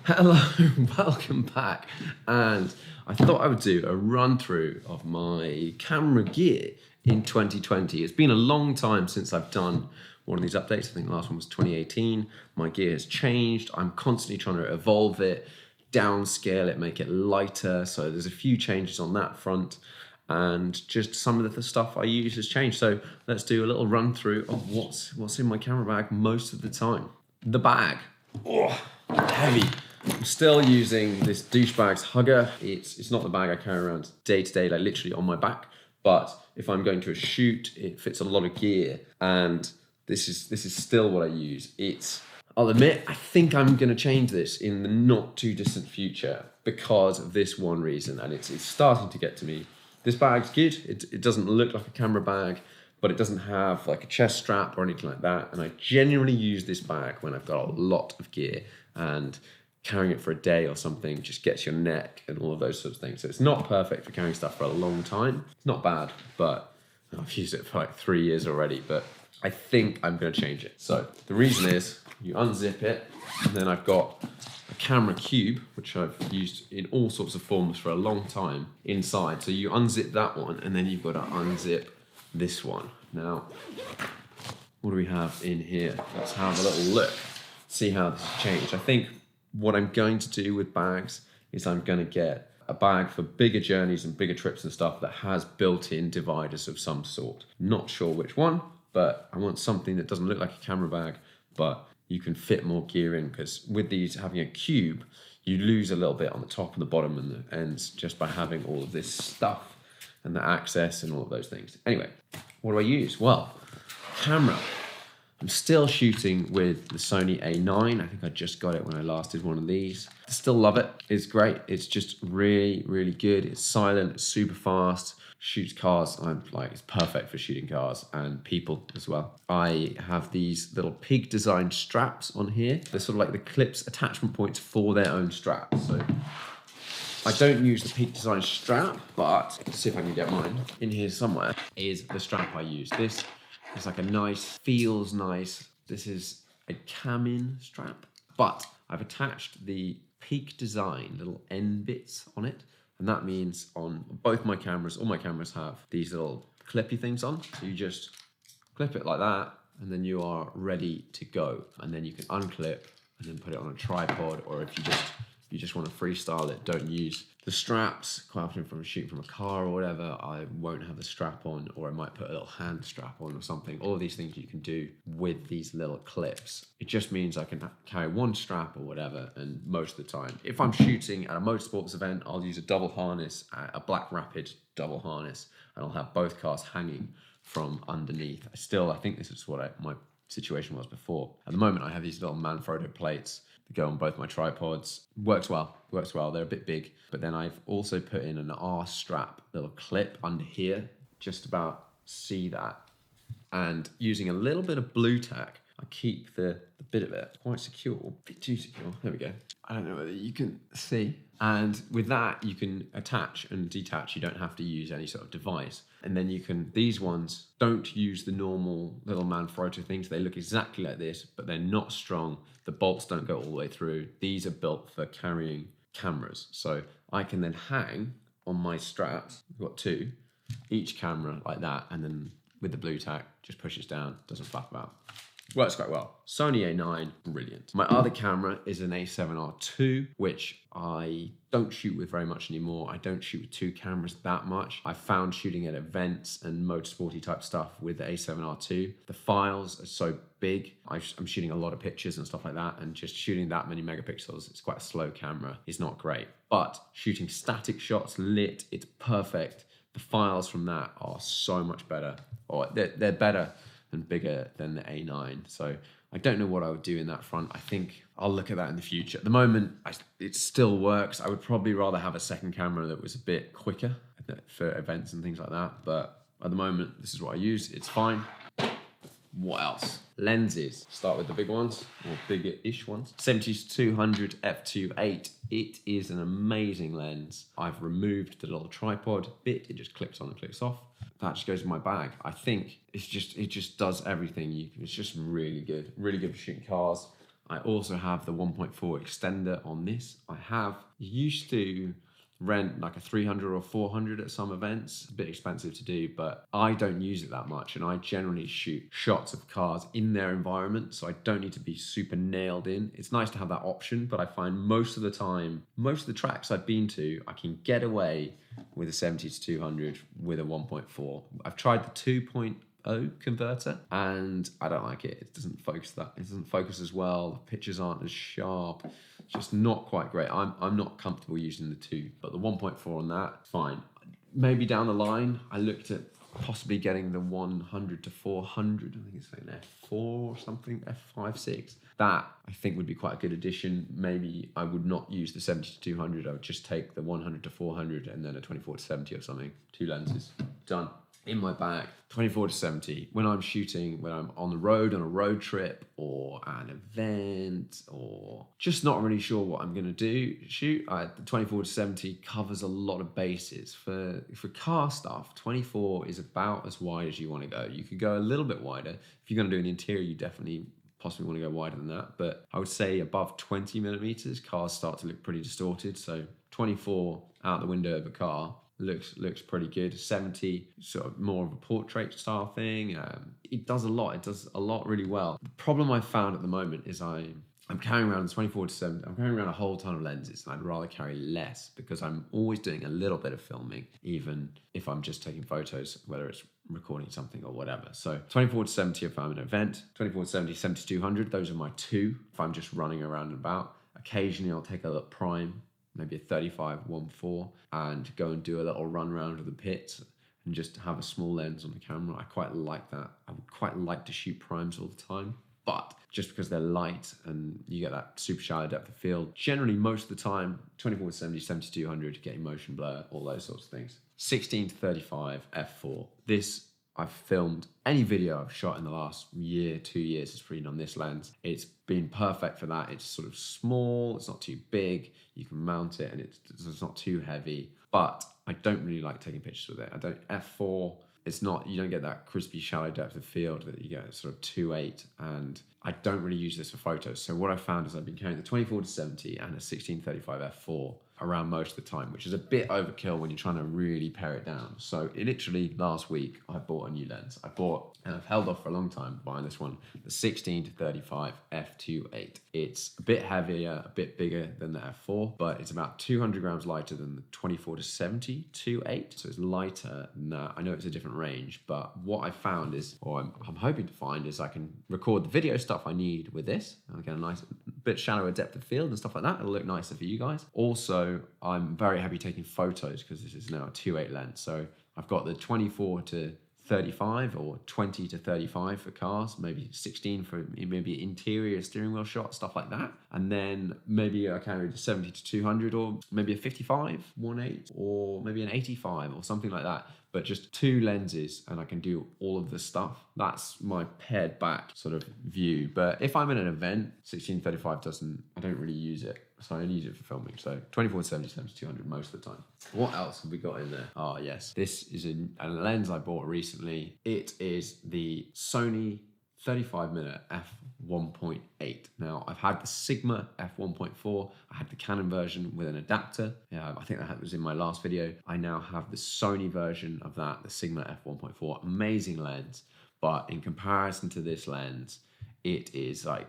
Hello, welcome back. And I thought I would do a run through of my camera gear in 2020. It's been a long time since I've done one of these updates. I think the last one was 2018. My gear has changed. I'm constantly trying to evolve it, downscale it, make it lighter. So there's a few changes on that front. And just some of the stuff I use has changed. So let's do a little run through of what's in my camera bag most of the time. The bag. Oh, heavy. I'm still using this Douchebags Hugger. It's not the bag I carry around day to day, like literally on my back. But if I'm going to a shoot, it fits a lot of gear, and this is still what I use. I'll admit, I think I'm going to change this in the not too distant future because of this one reason, and it's starting to get to me. This bag's good. It doesn't look like a camera bag, but it doesn't have like a chest strap or anything like that. And I genuinely use this bag when I've got a lot of gear, and carrying it for a day or something just gets your neck and all of those sorts of things. So it's not perfect for carrying stuff for a long time. It's not bad, but I've used it for like 3 years already, but I think I'm going to change it. So the reason is you unzip it, and then I've got a camera cube, which I've used in all sorts of forms for a long time inside. So you unzip that one, and then you've got to unzip this one. Now, what do we have in here? Let's have a little look, see how this has changed. I think what I'm going to do with bags is I'm going to get a bag for bigger journeys and bigger trips and stuff that has built-in dividers of some sort. Not sure which one, but I want something that doesn't look like a camera bag, but you can fit more gear in, because with these having a cube, you lose a little bit on the top and the bottom and the ends just by having all of this stuff and the access and all of those things. Anyway, what do I use? Well, camera. I'm still shooting with the Sony A9. I think I just got it when I last did one of these. I still love it. It's great. It's just really, really good. It's silent, it's super fast, shoots cars. It's perfect for shooting cars and people as well. I have these little pig designed straps on here. They're sort of like the clips attachment points for their own straps. So I don't use the peak design strap, but let's see if I can get mine. In here somewhere is the strap I use. This is like a nice, feels nice. This is a Camin strap, but I've attached the Peak Design little end bits on it. And that means on both my cameras, all my cameras have these little clippy things on. So you just clip it like that, and then you are ready to go. And then you can unclip and then put it on a tripod, or if you just want to freestyle it, don't use the straps. Quite often from shooting from a car or whatever, I won't have the strap on, or I might put a little hand strap on or something. All of these things you can do with these little clips. It just means I can carry one strap or whatever, and most of the time, if I'm shooting at a motorsports event, I'll use a double harness, a Black Rapid double harness, and I'll have both cars hanging from underneath. I think this is what my situation was before. At the moment, I have these little Manfrotto plates that go on both my tripods. Works well. They're a bit big. But then I've also put in an R-strap little clip under here. Just about see that. And using a little bit of blue tack, I keep the bit of it quite secure. A bit too secure. There we go. I don't know whether you can see. And with that, you can attach and detach. You don't have to use any sort of device. And then these ones don't use the normal little Manfrotto things. They look exactly like this, but they're not strong. The bolts don't go all the way through. These are built for carrying cameras. So I can then hang on my straps. I've got two, each camera like that. And then with the blue tack, just pushes down, doesn't flap about. Works quite well. Sony A9, brilliant. My other camera is an A7R II, which I don't shoot with very much anymore. I don't shoot with two cameras that much. I found shooting at events and motorsporty type stuff with the A7R II. The files are so big. I'm shooting a lot of pictures and stuff like that, and just shooting that many megapixels, it's quite a slow camera. It's not great. But shooting static shots, lit, it's perfect. The files from that are so much better, or they're better and bigger than the A9. So I don't know what I would do in that front. I think I'll look at that in the future. At the moment, it still works. I would probably rather have a second camera that was a bit quicker for events and things like that. But at the moment, this is what I use. It's fine. What else? Lenses. Start with the big ones, or bigger-ish ones. 70-200 f2.8. It is an amazing lens. I've removed the little tripod bit. It just clips on and clips off. That just goes in my bag. I think it just does everything. It's just really good for shooting cars. I also have the 1.4 extender on this. I have used to rent like a 300 or 400 at some events. A bit expensive to do, but I don't use it that much, and I generally shoot shots of cars in their environment, so I don't need to be super nailed in. It's nice to have that option, but I find most of the time, most of the tracks I've been to, I can get away with a 70 to 200 with a 1.4. I've tried the 2.0 converter and I don't like it. It doesn't focus as well. The pictures aren't as sharp. It's just not quite great. I'm not comfortable using the 2, but the 1.4 on that, fine. Maybe down the line, I looked at possibly getting the 100 to 400. I think it's like an F4 or something, F5, 6. That I think would be quite a good addition. Maybe I would not use the 70 to 200. I would just take the 100 to 400 and then a 24 to 70 or something. 2 lenses, done. In my bag, 24 to 70. When I'm shooting, when I'm on the road, on a road trip or an event, or just not really sure what I'm going to shoot, the 24 to 70 covers a lot of bases. For car stuff, 24 is about as wide as you want to go. You could go a little bit wider. If you're going to do an interior, you definitely possibly want to go wider than that. But I would say above 20 millimeters, cars start to look pretty distorted. So 24 out the window of a car looks pretty good. 70, sort of more of a portrait style thing. It does a lot. It does a lot really well. The problem I found at the moment is I'm carrying around 24 to 70. I'm carrying around a whole ton of lenses, and I'd rather carry less because I'm always doing a little bit of filming, even if I'm just taking photos, whether it's recording something or whatever. So 24 to 70 if I'm at an event, 24 to 70, 70 to 200, those are my 2 if I'm just running around and about. Occasionally I'll take a little prime, maybe a 35 1.4, and go and do a little run around of the pits and just have a small lens on the camera. I quite like that. I would quite like to shoot primes all the time, but just because they're light and you get that super shallow depth of field, generally most of the time, 24 to 70, 70 to 200, getting motion blur, all those sorts of things. 16 to 35 f4. This I've filmed any video I've shot in the last year, 2 years has been on this lens. It's been perfect for that. It's sort of small, it's not too big, you can mount it and it's not too heavy, but I don't really like taking pictures with it. F4, it's not, you don't get that crispy shallow depth of field that you get at sort of 2.8, and I don't really use this for photos. So what I found is I've been carrying the 24 to 70 and a 1635 f4 around most of the time, which is a bit overkill when you're trying to really pare it down. So literally last week I bought a new lens. And I've held off for a long time buying this one, the 16 to 35 f2.8. It's a bit heavier, a bit bigger than the f4, but it's about 200 grams lighter than the 24 to 70 2.8. So it's lighter than that. I know it's a different range, but what I found is, or I'm hoping to find, is I can record the video stuff I need with this. I'll get a nice bit shallower depth of field and stuff like that. It'll look nicer for you guys. Also, I'm very happy taking photos because this is now a 2.8 lens. So I've got the 24 to 35 or 20 to 35 for cars, maybe 16 for maybe interior steering wheel shot, stuff like that. And then maybe I carried a 70 to 200 or maybe a 55 1.8 or maybe an 85 or something like that. But just 2 lenses and I can do all of the stuff. That's my pared back sort of view. But if I'm in an event, 1635 I don't really use it. So I only use it for filming. So 24 to 70, 70 to 200 most of the time. What else have we got in there? Oh yes, this is a lens I bought recently. It is the Sony 35mm f1.8. Now, I've had the Sigma f1.4. I had the Canon version with an adapter. I think that was in my last video. I now have the Sony version of that, the Sigma f1.4. Amazing lens, but in comparison to this lens, it is like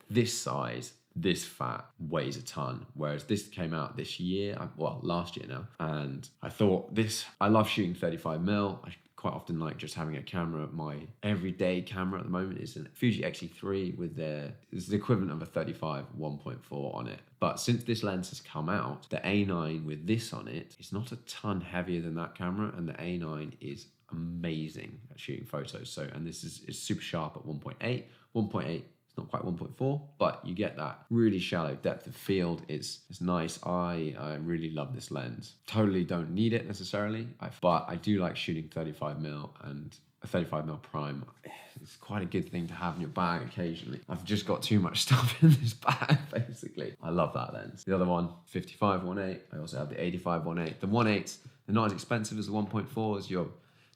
this size, this fat, weighs a ton. Whereas this came out this year, last year now. And I thought I love shooting 35mm. I quite often like just having a camera. My everyday camera at the moment is a Fuji X-E3 with it's the equivalent of a 35 1.4 on it. But since this lens has come out, the A9 with this on it is not a ton heavier than that camera, and the A9 is amazing at shooting photos. So, and this is super sharp at 1.8. 1.8, it's not quite 1.4, but you get that really shallow depth of field. It's nice. I really love this lens. Totally don't need it necessarily, but I do like shooting 35mm, and a 35mm prime. It's quite a good thing to have in your bag occasionally. I've just got too much stuff in this bag, basically. I love that lens. The other one, 55 1.8. I also have the 85 1.8. The 1.8s, they're not as expensive as the 1.4s.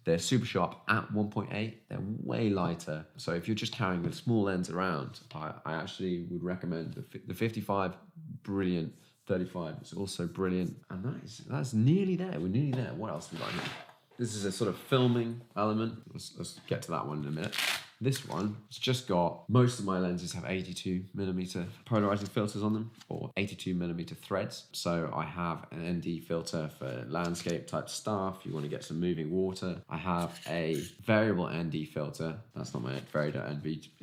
They're super sharp at 1.8. They're way lighter. So if you're just carrying a small lens around, I actually would recommend the 55, brilliant. 35 is also brilliant. And that's nearly there. We're nearly there. What else have we got here? This is a sort of filming element. Let's get to that one in a minute. This one, it's just got, most of my lenses have 82mm polarizing filters on them, or 82mm threads. So I have an ND filter for landscape type stuff. You want to get some moving water. I have a variable ND filter. That's not my variable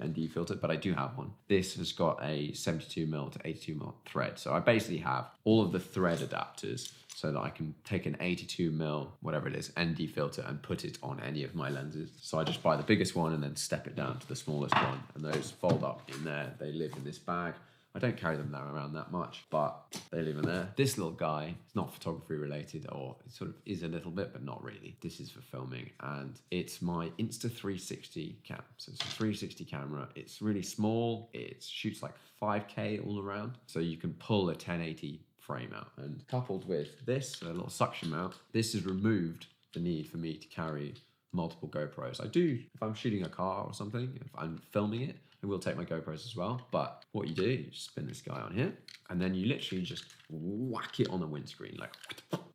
ND filter, but I do have one. This has got a 72mm to 82mm thread. So I basically have all of the thread adapters so that I can take an 82mm, whatever it is, ND filter and put it on any of my lenses. So I just buy the biggest one and then step it down to the smallest one, and those fold up in there. They live in this bag. I don't carry them around that much, but they live in there. This little guy is not photography related, or it sort of is a little bit, but not really. This is for filming, and it's my Insta360 cam. So it's a 360 camera. It's really small. It shoots like 5K all around. So you can pull a 1080 frame out, and coupled with this, a little suction mount, this has removed the need for me to carry multiple GoPros. I do, if I'm shooting a car or something, if I'm filming it, I will take my GoPros as well. But what you do, you just spin this guy on here, and then you literally just whack it on the windscreen, like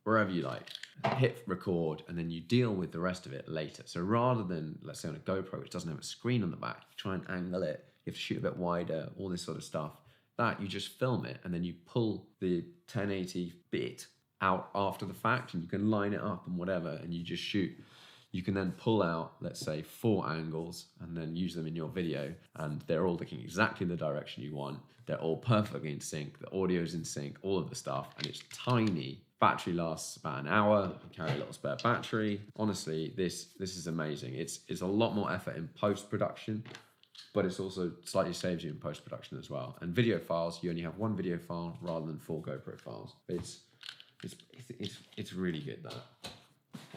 wherever you like. Hit record, and then you deal with the rest of it later. So rather than, let's say on a GoPro, which doesn't have a screen on the back, you try and angle it, you have to shoot a bit wider, all this sort of stuff. That you just film it, and then you pull the 1080 bit out after the fact, and you can line it up and whatever, and you just shoot. You can then pull out, let's say, 4 angles and then use them in your video, and they're all looking exactly the direction you want. They're all perfectly in sync. The audio's in sync, all of the stuff, and it's tiny. Battery lasts about an hour. You carry a little spare battery. Honestly, this is amazing. It's a lot more effort in post-production, but it's also slightly saves you in post-production as well. And video files, you only have 1 video file rather than 4 GoPro files. It's really good, that.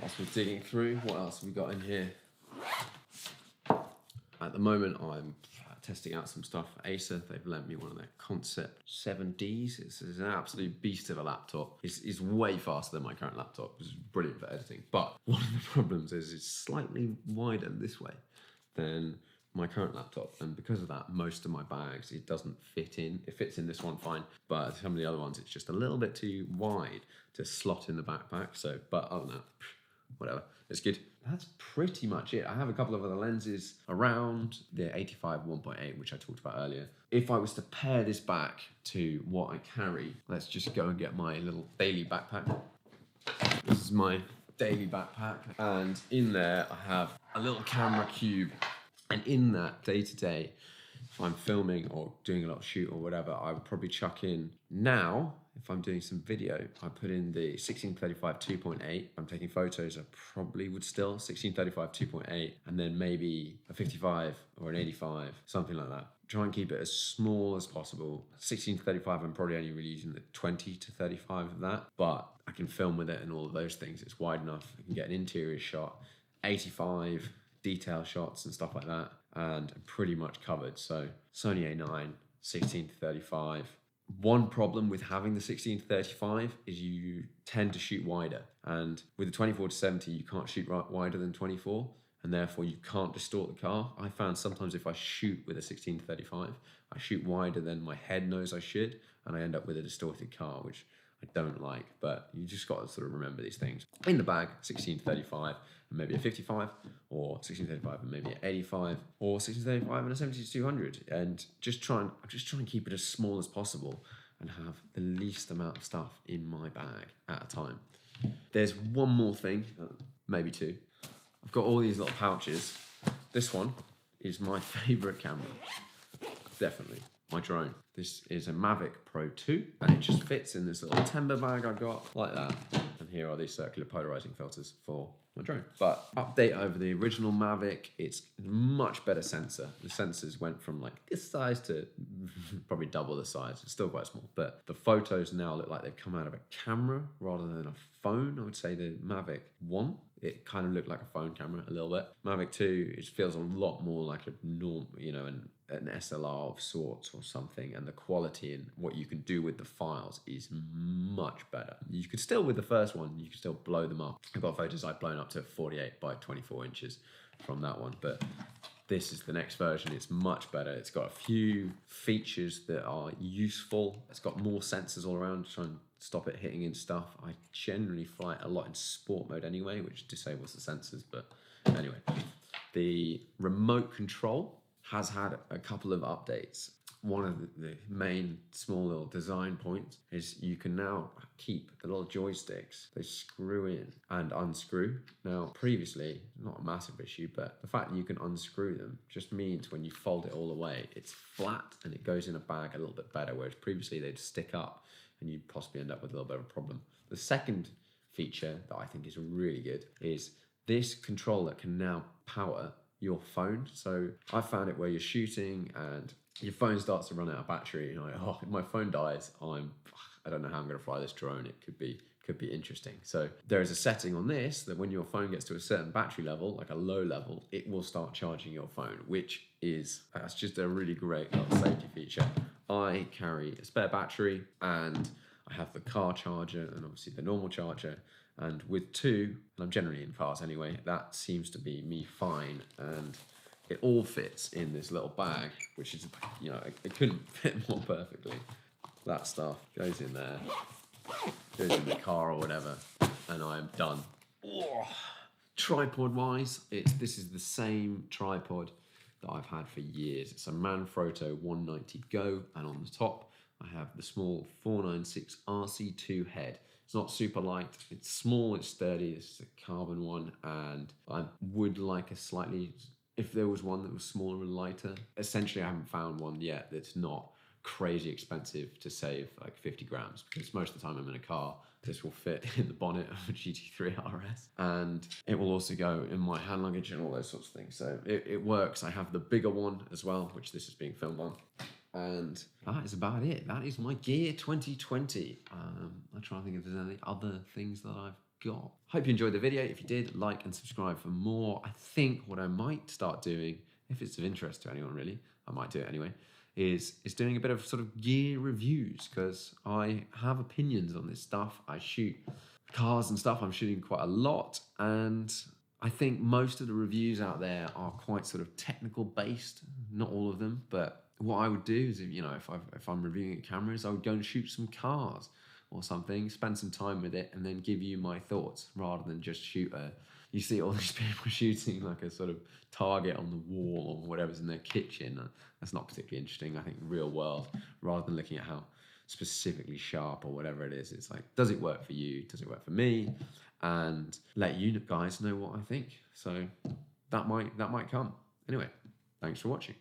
Whilst we're digging through, what else have we got in here? At the moment, I'm testing out some stuff for Acer. They've lent me one of their Concept 7Ds. It's an absolute beast of a laptop. It's way faster than my current laptop. It's brilliant for editing. But one of the problems is it's slightly wider this way than my current laptop, and because of that, most of my bags, it doesn't fit in. It fits in this one fine, but some of the other ones, it's just a little bit too wide to slot in the backpack. So, but other than that, whatever, it's good. That's pretty much it. I have a couple of other lenses around, the 85 1.8, which I talked about earlier. If I was to pair this back to what I carry, let's just go and get my little daily backpack. This is my daily backpack, and in there I have a little camera cube. And in that, day to day, if I'm filming or doing a lot of shoot or whatever, I would probably chuck in now, if I'm doing some video, I put in the 1635 2.8. I'm taking photos, I probably would still 1635 2.8, and then maybe a 55 or an 85, something like that. Try and keep it as small as possible. 1635, I'm probably only really using the 20 to 35 of that, but I can film with it and all of those things. It's wide enough. I can get an interior shot, 85, detail shots and stuff like that, and I'm pretty much covered. So Sony A9, 16 to 35. One problem with having the 16 to 35 is you tend to shoot wider, and with the 24 to 70 you can't shoot wider than 24, and therefore you can't distort the car. I found sometimes if I shoot with a 16 to 35, I shoot wider than my head knows I should, and I end up with a distorted car, which I don't like. But you just got to sort of remember these things. In the bag, 16 to 35 and maybe a 55, or 16 to 35 and maybe an 85, or 16 to 35 and a 70 to 200, and just try and keep it as small as possible and have the least amount of stuff in my bag at a time. There's one more thing, maybe 2. I've got all these little pouches. This one is my favorite camera, definitely. My drone. This is a Mavic Pro 2, and it just fits in this little timber bag I've got, like that. And here are these circular polarizing filters for my drone. But update over the original Mavic, it's a much better sensor. The sensors went from like this size to probably double the size. It's still quite small, but the photos now look like they've come out of a camera rather than a phone. I would say the Mavic 1, it kind of looked like a phone camera a little bit. Mavic 2, it feels a lot more like a normal, an SLR of sorts or something, and the quality and what you can do with the files is much better. You could still, with the first one, you could still blow them up. I've got photos I've blown up to 48 by 24 inches from that one, but this is the next version. It's much better. It's got a few features that are useful. It's got more sensors all around to try and stop it hitting in stuff. I generally fly it a lot in sport mode anyway, which disables the sensors, but anyway. The remote control has had a couple of updates. One of the main small little design points is you can now keep the little joysticks. They screw in and unscrew. Now, previously, not a massive issue, but the fact that you can unscrew them just means when you fold it all away, it's flat and it goes in a bag a little bit better, whereas previously they'd stick up and you'd possibly end up with a little bit of a problem. The second feature that I think is really good is this controller can now power your phone. So I found it where you're shooting and your phone starts to run out of battery. You're like, oh, if my phone dies, I don't know how I'm going to fly this drone. It could be interesting. So there is a setting on this that when your phone gets to a certain battery level, like a low level, it will start charging your phone, that's just a really great little safety feature. I carry a spare battery and I have the car charger and obviously the normal charger. And with two, and I'm generally in cars anyway, that seems to be me fine. And it all fits in this little bag, which is, it couldn't fit more perfectly. That stuff goes in there, goes in the car or whatever, and I'm done. Oh. Tripod-wise, this is the same tripod that I've had for years. It's a Manfrotto 190 Go, and on the top, I have the small 496 RC2 head. It's not super light, it's small, it's sturdy, this is a carbon one, and I would like if there was one that was smaller and lighter. Essentially, I haven't found one yet that's not crazy expensive to save like 50 grams, because most of the time I'm in a car, this will fit in the bonnet of a GT3 RS, and it will also go in my hand luggage and all those sorts of things. So it works. I have the bigger one as well, which this is being filmed on. And that is about it. That is my Gear 2020. I'm trying to think if there's any other things that I've got. Hope you enjoyed the video. If you did, like and subscribe for more. I think what I might start doing, if it's of interest to anyone really, I might do it anyway, is doing a bit of sort of gear reviews, because I have opinions on this stuff. I shoot cars and stuff. I'm shooting quite a lot, and I think most of the reviews out there are quite sort of technical based. Not all of them, but what I would do is, if I'm reviewing cameras, I would go and shoot some cars or something, spend some time with it, and then give you my thoughts, rather than just you see all these people shooting like a sort of target on the wall or whatever's in their kitchen. That's not particularly interesting. I think real world, rather than looking at how specifically sharp or whatever it is, it's like, does it work for you? Does it work for me? And let you guys know what I think. So that might come. Anyway, thanks for watching.